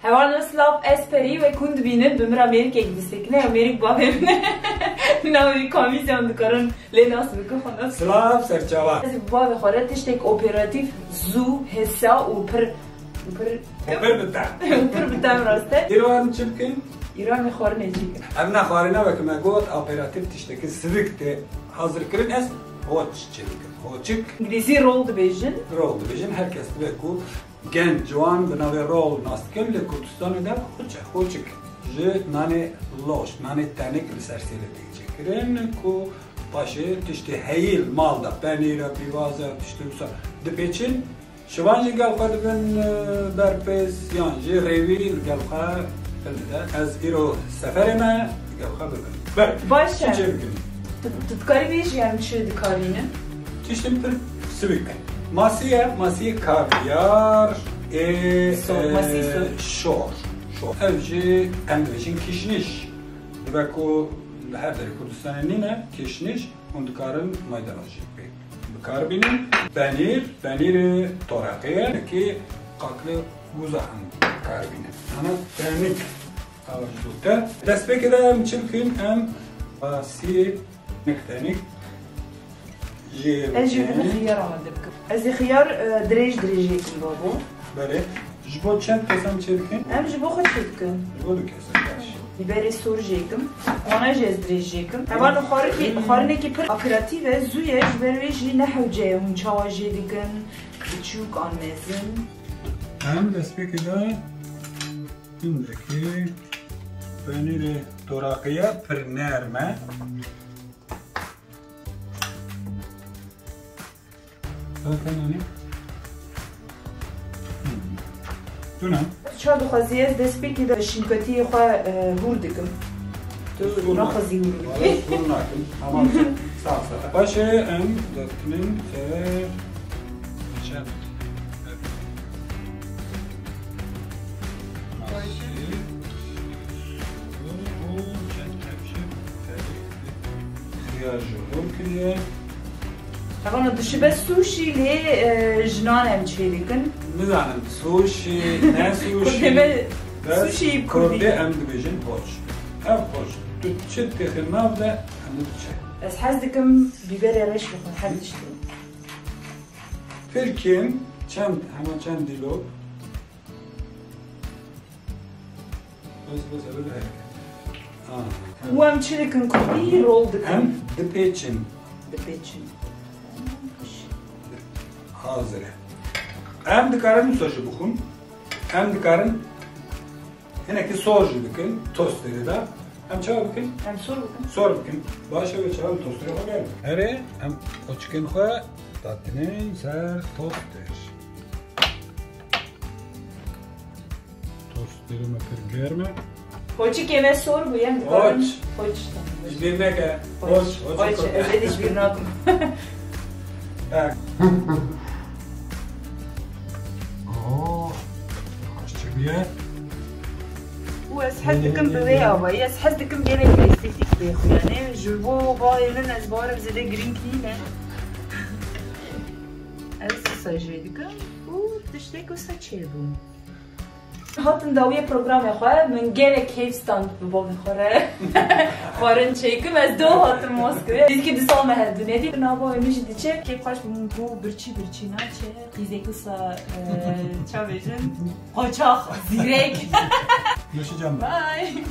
Heval Slav esperi ve kund binin bimir Amerika gidistekine Amerik babemne navi komisyon dikaran lenas bikon. Slav serçava. Ez bab xore tiştek operatif zu hesa upr bitem. upr bitem raste. İran çimkin? İran xor necik. Emna xarina ve kime got operatif tişteki sivikte hazır kirin ez hoç çimkin. Hoçik. İngilizce rol dibêjin. Rol dibêjin herkes dibe ku genç ciwan bi navê rol nastikin li Kurdistanê de hoçik. Ji nanê loş, nanê tenik li ser sêlê tê çekirin ku paşê tiştê heyîl mal da penîra, pîvaza, tiştê wisa dipêçin. Şivan jî gel xwe dibin berpêz yan jî rêvî li gel xwe bildide. Ez îro seferê me gel xwe bibin. Başa. Çi çêbikin? Tu dikarî bêjî çi dikarînin? Tiştên pir sivik. Masiye kavyar şor. Ev jî em dibêjin kişniş. Dibe ku li her derê Kurdistanê nîne kişniş hûn dikarin maydanoz jî pê bikarbînin. Penîrê toraqiyê ki qaqlê guza hîn dikarbînin. Ana tenik avajûte. Destpêkê de em çi bikin em masiyê tenik Ez jî xiyar amade bikim. Ez ê xiyar dirêj dirêjêkim babo. Belê. Ji bo çend kesem çê dikin? Em ji bo xwe çê dikin. Ji bo du kesem baş. Biberê sor jêkim. Wana jî ez dirêj jêkim. Heval xwarinekî pir operatif e zû ye ji ber wê jî ne hewce hûn çawa jê dikin. Kiçûk an mezin. Em destpêkê de hindekî penîrê toraqiye pir nerm e. Zaten hani? Tuna. Çawa dixwazî ez destpêkê de şînketiyê xwe hûr dikim. Tu naxwazî hûr dikî. Hûr nakim. Ama sağ. Başê em destinin ser çend. Heval dişibe sushi lê jinan em çê dikin. Nizanim sushi, ne sushi? Kurdeme sushi Kurdê em dibêjin hoç. Ev hoç. Tu çi dixî nav de em diçe. Ez hez dikim biberê reş bixwin her tiştî. Pirkên çend hema çend dîlok. Bes ev de û em çi dikin kurdî rol dikin. em dipêçin. Dipêçin. Hazır e. Em dikarin wisa jî bixwin. Em dikarin hinekî sor jî bikin tosterê de. Em çawa bikin? Em sor bikin. Sor bikin. Baş ev çawa tosterê xwe gerin. Herê em oçikên xwe datînin ser toster. Tosterê me pir germ e. Hoçikê me sor bû em dikarin. Hoç. Hoç. Ji bîr neke. Hoç. Ez ê diş bîr nakim. Hoşçakalın. û ez hez dikim bi wê avayî ez hez dikim gelek estetik bêxwe yani ji bo bayê min ez barim zêde girîng nîne. Ez wisa jê dikim û tiştek wisa çêbûn. Hatin dawiyê programê xwe min gelek keyf stand bi bo bixware. Xwarin çêkim ez do hatim Moskvê. Dîskî 2 sal me hevdûnê dî nava min jî diçe keyf xweş bu birçî naçe. Qîzek wisa çavêjin qoçax zîrek. Yaşayacağım. Bye.